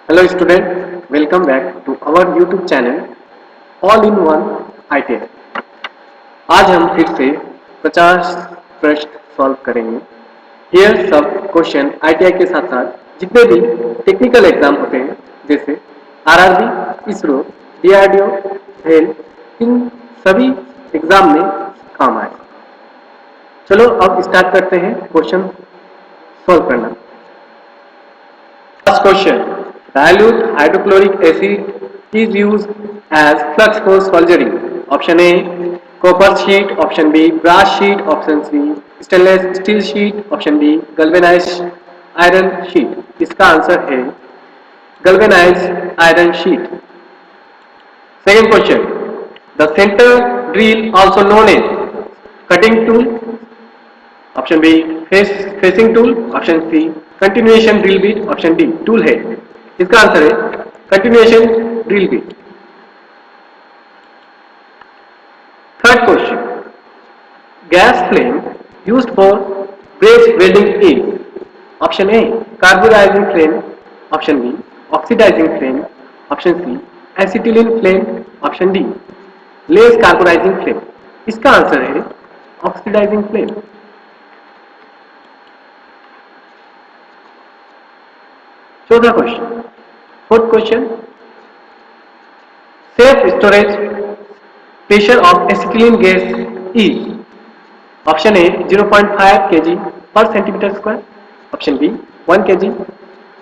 Hello student, welcome back to our YouTube channel All in One ITI। आज हम फिर से 50 प्रश्न सॉल्व करेंगे। हियर सब क्वेश्चन ITI के साथ साथ जितने भी टेक्निकल एग्जाम होते हैं जैसे आरआरबी, इसरो, डीआरडीओ, रेल, इन सभी एग्जाम में काम आए। चलो अब स्टार्ट करते हैं क्वेश्चन सॉल्व करना। First question: dilute hydrochloric acid is used as flux for soldering. Option A: copper sheet. Option B: brass sheet. Option C: stainless steel sheet. Option D: galvanized iron sheet. इसका answer है galvanized iron sheet. Second question: the center drill, also known as cutting tool. Option B facing tool, option C continuation drill bit, option D tool है। इसका answer है continuation drill bit. Third question: gas flame used for braze welding is option A carburizing flame, option B oxidizing flame, option C acetylene flame, option D less carburizing flame. इसका answer है oxidizing flame. चौथा question, fourth question: safe storage pressure of acetylene gas is option A 0.5 kg per centimetre square, option B 1 kg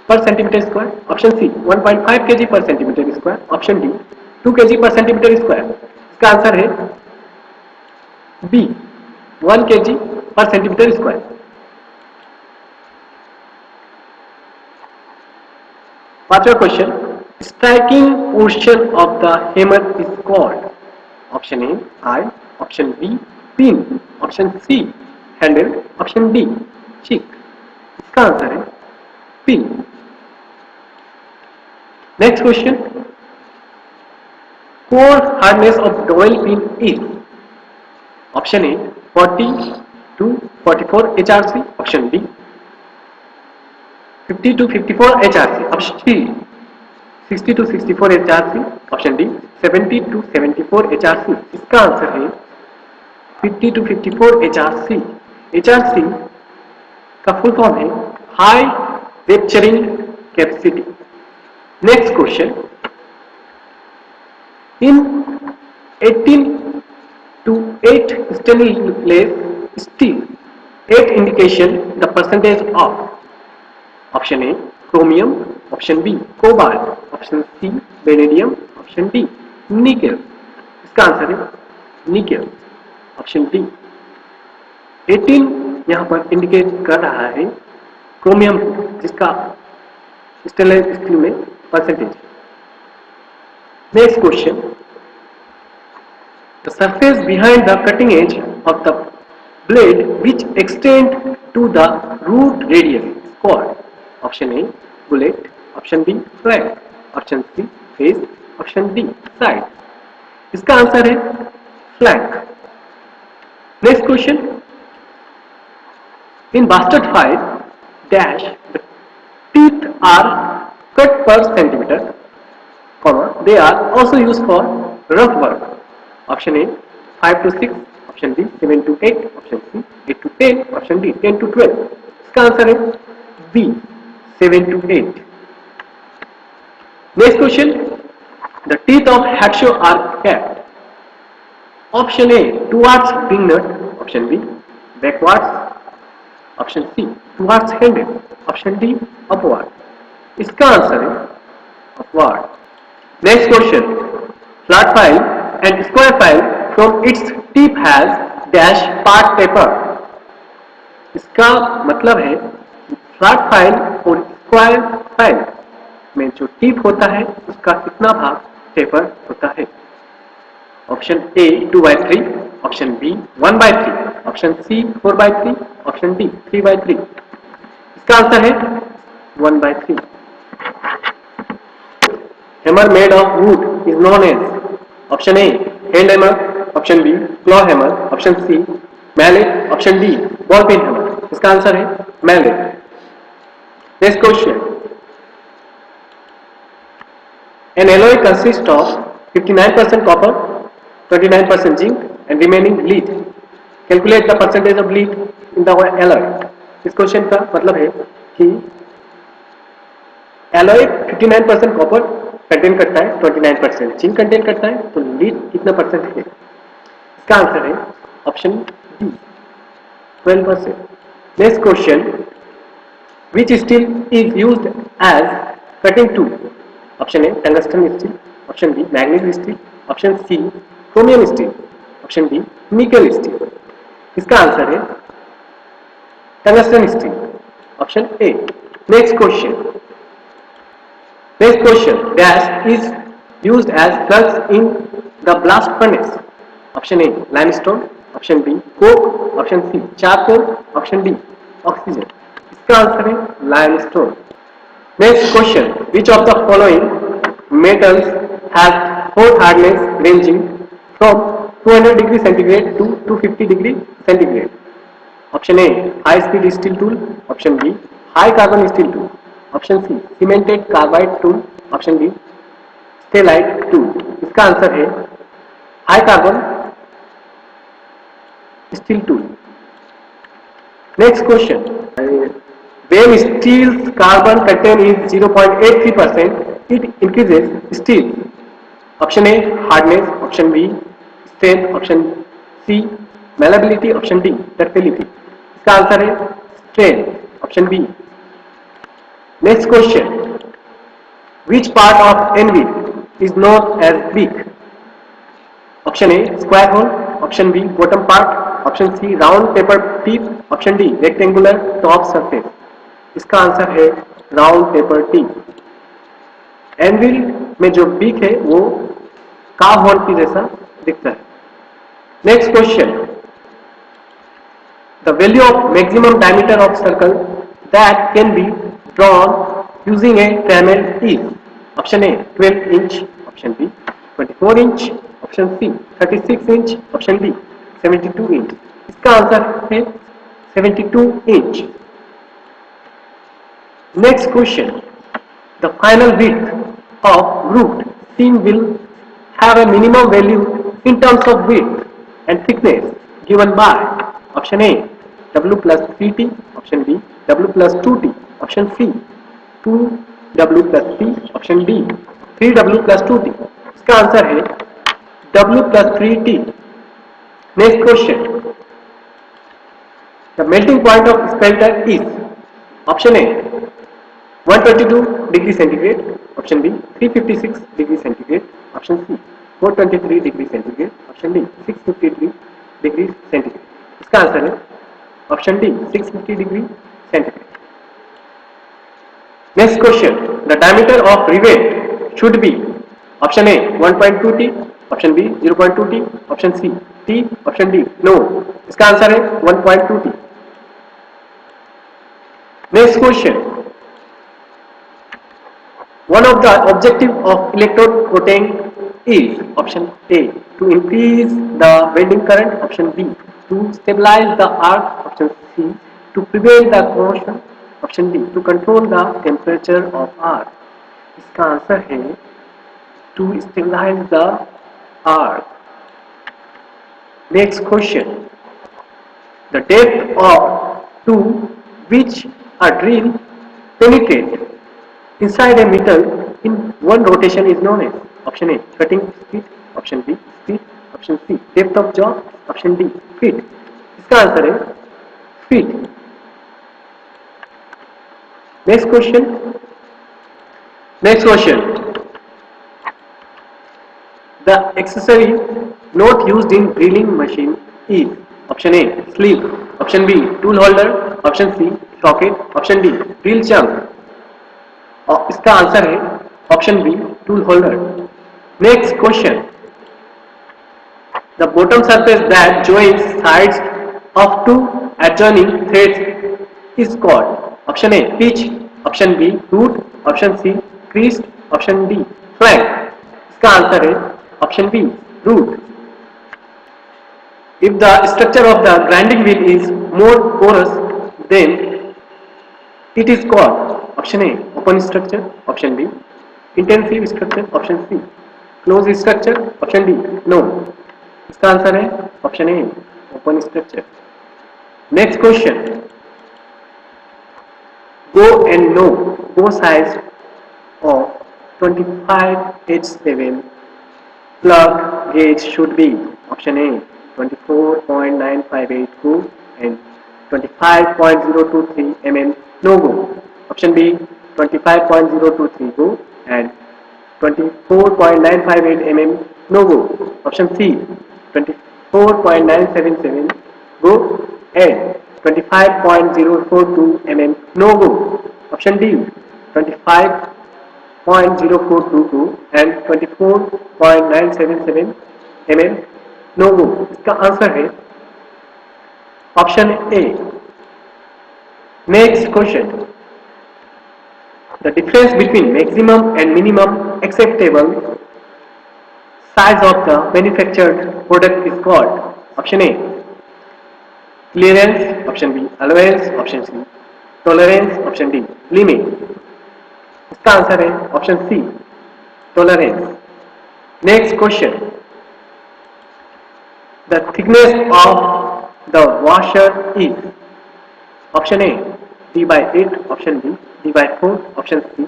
per centimetre square, option C 1.5 kg per centimetre square, option D 2 kg per centimetre square. इसका answer है B 1 kg per centimetre square. पांचवा question: striking portion of the hammer is called option A eye, option B pin, option C handle, option D cheek. इसका answer है pin. Next question: core hardness of dowel pin is option A 40 to 44 HRC, option B 50 to 54 HRC, option C 60 to 64 HRC, option D 70 to 74 HRC। इसका answer है 50 to 54 HRC। HRC का full form है high rupturing capacity. Next question: in 18 to 8 stainless steel 8 indication the percentage of option A chromium, option B cobalt, option C vanadium, option D nickel. इसका answer है nickel, option D. 18 यहां पर indicate कर रहा है chromium जिसका stainless steel में percentage. Next question: the surface behind the cutting edge of the blade which extend to the root radius called option A bullet, option B flank, option C face, option D side. इसका answer है flank. Next question: in bastard file dash the teeth are cut per centimeter, comma they are also used for rough work, option A 5 to 6, option B 7 to 8, option C 8 to 10, option D 10 to 12। इसका answer है B 7 to 8। Next question: the teeth of hacksaw are kept option A towards wing nut, option B backwards, option C towards handle, option D upward। इसका answer है upward। Next question: flat file and square file from its tip has dash part taper। इसका मतलब है flat file और square file में जो tip होता है उसका कितना भाग टेपर होता है। Option A 2/3, option B 1/3, option C 4/3, option D 3/3। इसका आंसर है 1/3। Hammer made of wood is known as option A hand hammer, option B claw hammer, option C mallet, option D ball peen hammer. इसका answer है mallet. Next question: An alloy consists of 59% copper, 29% zinc and remaining lead. Calculate the percentage of lead in the alloy. इस question का मतलब है कि alloy 59% copper contain करता है, 29% zinc contain करता है, तो लीड कितना परसेंट है? इसका आंसर है option D 12%। Next question, which steel is used as cutting tool? Option A tungsten steel, option B manganese steel, option C chromium steel, option D nickel steel. इसका answer है tungsten steel, option A. Next question, gas is used as plugs in the blast furnace. Option A limestone, option B coke, option C charcoal, option D oxygen. इसका answer है limestone. Next question, which of the following metals has hot hardness ranging from 200 degree centigrade to 250 degree centigrade? Option A high speed steel tool, option B high carbon steel tool, option C cemented carbide tool, option D stellite tool. इसका answer है high carbon steel tool. Next question, when steel's carbon content is 0.83%, it increases steel. Option A hardness, option B strength, option C malleability, option D ductility. इसका answer है strength, option B. Next question, which part of anvil is known as beak? Option A square hole, option B bottom part, option C round taper tip, option D rectangular top surface. इसका answer है round taper tip. Anvil में जो beak है वो काव horn की जैसा दिखता है। Next question, the value of maximum diameter of circle that can be drawn using a Fresnel is option A 12 inch, option B 24 inch, option C 36 inch, option D 72 inch। इसका answer है 72 inch। Next question, the final width of root seam will have a minimum value in terms of width and thickness given by option A W plus 3T, option B W plus 2T, option C 2W plus 3, option D 3W plus 2T। इसका answer है W plus 3T। Next question, the melting point of spelter is option A 122 degree centigrade, option B 356 degree centigrade, option C 423 degree centigrade, option D 653 degree centigrade. इसका answer है option D 650 degree centigrade. Next question, the diameter of rivet should be option A 1.2T, option B 0.2T, option C T, option D no। इसका answer है 1.2T। Next question, one of the objective of electrode coating is option A to increase the bending current, option B to stabilize the arc, option C to prevent the corrosion, option D to control the temperature of arc. इसका answer है to stabilise the arc. Next question, the depth of to which a drill penetrate inside a metal in one rotation is known as option A cutting speed, option B speed, option C depth of jaw, option D feet। इसका answer है feet। Next question, the accessory not used in drilling machine is option A sleeve, option B tool holder, option C socket, option D drill chunk। और इसका answer है option B tool holder. Next question, the bottom surface that joins sides of two adjoining threads is called option A pitch, option B root, option C crease, option D flank. इसका answer है option B root. If the structure of the grinding wheel is more porous then it is called option A open structure, option B intensive structure option C, close structure option D no. इसका answer है option A open structure. Next question, go and no go size of 25H7 plug gauge should be option A 24.958 go and 25.023 mm no go, option B 25.023 go and 24.958 mm no go, option C 24.977 go and 25.042 mm no go, option D 25.0422 and 24.977 mm no go। इसका answer है option A. Next question, the difference between maximum and minimum acceptable size of the manufactured product is called, option A clearance, option B allowance, option C tolerance, option D limit. इसका answer है option C tolerance. Next question, the thickness of the washer is, option A D/8, option B D/4, option C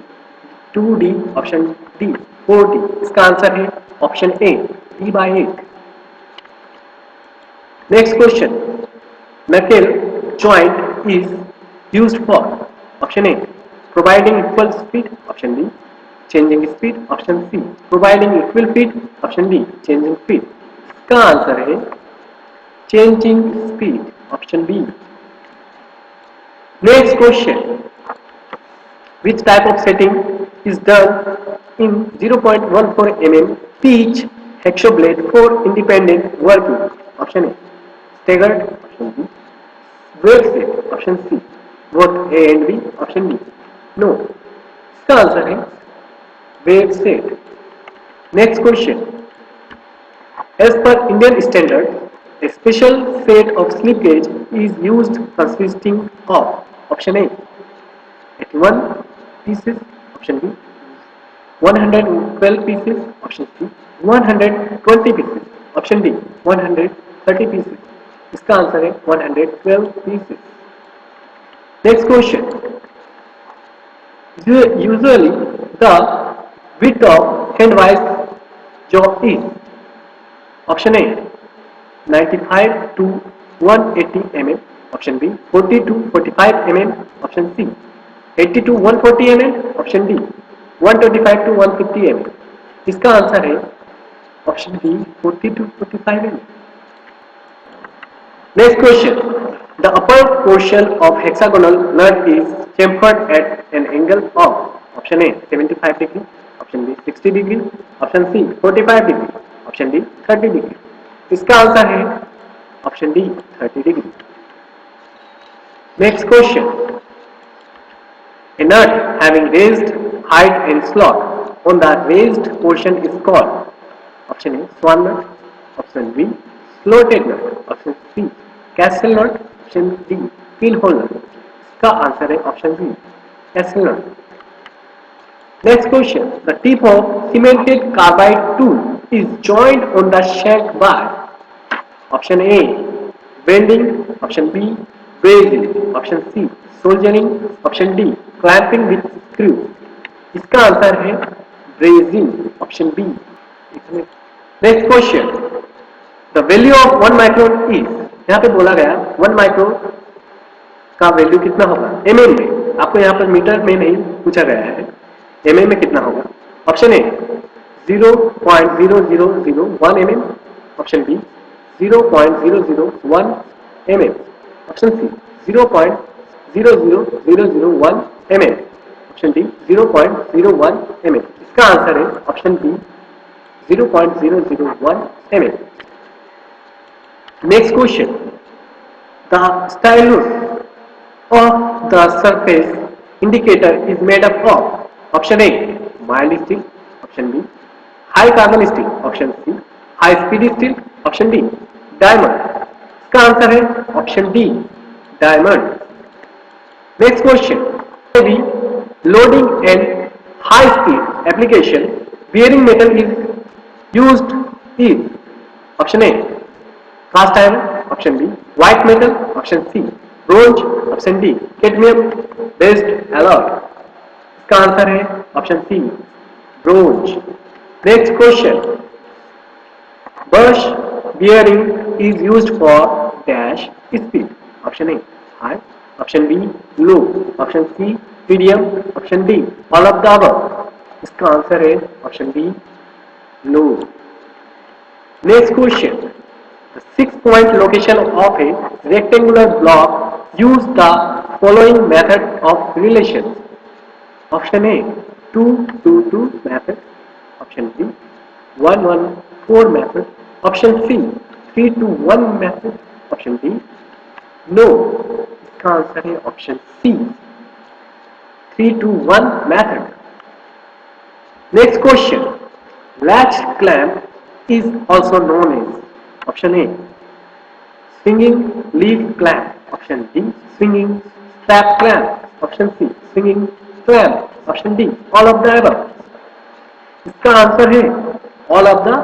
2D, option D 4D। इसका answer है option A D/8। Next question, knuckle joint is used for, option A providing equal speed, option B changing speed, option C providing equal speed, option D changing speed। इसका answer है changing speed, option B। Next question, which type of setting is done in 0.14 mm pitch hexo blade for independent working, option A staggered, option B wave set, option C both A and B, option D no. इसका answer है wave set. Next question, as per Indian standard a special set of slip gauge is used consisting of, option A 81 pieces, option B 112 pieces, option C 120 pieces, option D 130 pieces. इसका answer है 112 pieces। Next question, usually the width of hand vice jaw is, option A 95 to 180 mm, option B 40 to 45 mm, option C 80 to 140 mm, option D 125 to 150 mm। इसका answer है option D 40 to 45 mm। Next question, the upper portion of hexagonal nut is chamfered at an angle of, option A 75 degree, option B 60 degree, option C 45 degree, option D 30 degree। इसका answer है option D 30 degree। Next question, a nut having raised height and slot on the raised portion is called, option A swan nut, option B slotted nut, option C castle nut, option D pin hole nut. इसका answer है option B castle nut. Next question, the tip of cemented carbide tool is joined on the shank by, option A bending, option B brazing, option C soldering, option D clamping with screw. इसका answer है brazing, option B. Next question, the value of 1 micron is, यहाँ पे बोला गया 1 micro का value कितना होगा mm में, आपको यहाँ पर मीटर में नहीं पूछा गया है, mm में कितना होगा। Option A 0.0001 mm, option B 0.001 mm, option C 0.00001 mm, option D 0.01 mm। इसका आंसर है option B 0.001 mm। Next question, the stylus of the surface indicator is made up of, option A mild steel, option B high carbon steel, option C high speed steel, option D diamond। इसका answer है option D diamond। Next question, maybe loading and high speed application bearing metal is used is option A cast iron, option B white metal, option C bronze, option D cadmium based alloy। इसका answer है option C bronze. Next question, brush bearing is used for dash speed, option A high, option B low, option C medium, option D all of the above। इसका answer है option B low. Next question, the 6-point location of a rectangular block use the following method of relation, option A 2-2-2 method, option B 1-1-4 method, option C 3-1 method, option D no। इसका answer है option C 3-1 method। Next question, latch clamp is also known as option A swinging leaf clamp, option B swinging strap clamp, option C swinging clamp, option D all of the above। इसका answer है all of the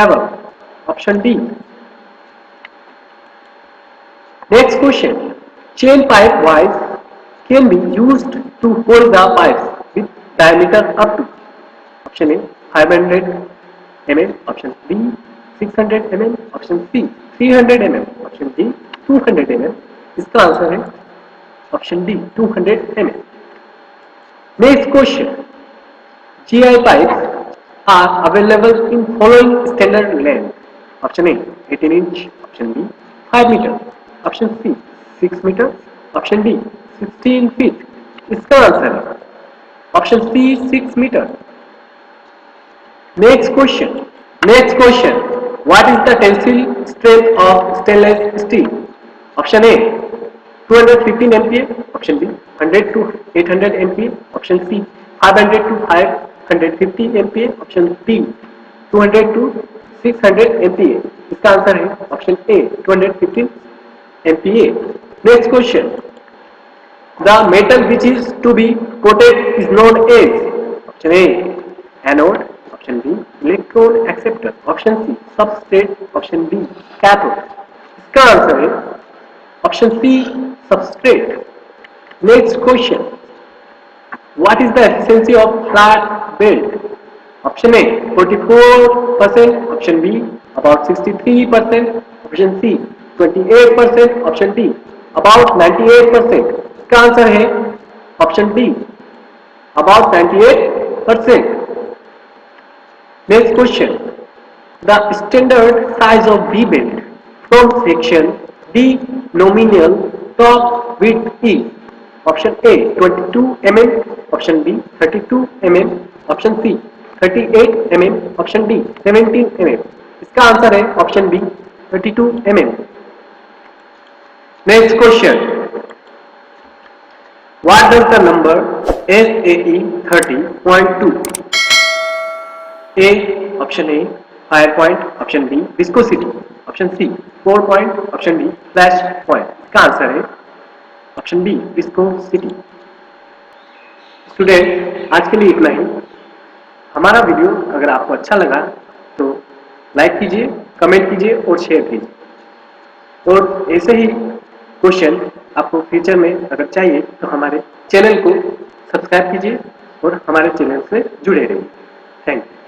above, option D। Next question, chain pipe wires can be used to hold the pipes with diameter up to option A 500 mm, option B 600 mm, option C 300 mm, option D 200 mm। इसका answer है option D 200 mm। Next question, GI pipes are available in following standard length, option A 18 inch, option B 5 meter, option C 6 meter, option D 16 feet। इसका answer है option C 6 meter। Next question, what is the tensile strength of stainless steel, option A 215 MPa, option B 100 to 800 MPa, option C 500 to 550 MPa, option D 200 to 600 MPa। इसका answer है option A 215 MPa। Next question, the metal which is to be coated is known as option A anode, option B electron acceptor, option C substrate, option D cathode। इसका answer है option C substrate। Next question, what is the efficiency of flat belt, option A 44%, option B about 63%, option C 28%, option D about 98%। इसका answer है option D about 98%। Next question, the standard size of V belt from section D nominal top width is option A 22 mm, option B 32 mm, option C 38 mm, option D 17 mm। इसका answer है option B 32 mm। Next question, what does the number SAE 30.2 A, option A fire point, option B viscosity, option C 4 point, option D flash point। इसका answer है option B viscosity. Student, आज के लिए इतना ही। हमारा video अगर आपको अच्छा लगा तो लाइक कीजिए, कमेंट कीजिए और शेयर कीजिए। और ऐसे ही क्वेश्चन आपको फ्यूचर में अगर चाहिए तो हमारे चैनल को सब्सक्राइब कीजिए और हमारे चैनल से जुड़े रहिए। Thank you.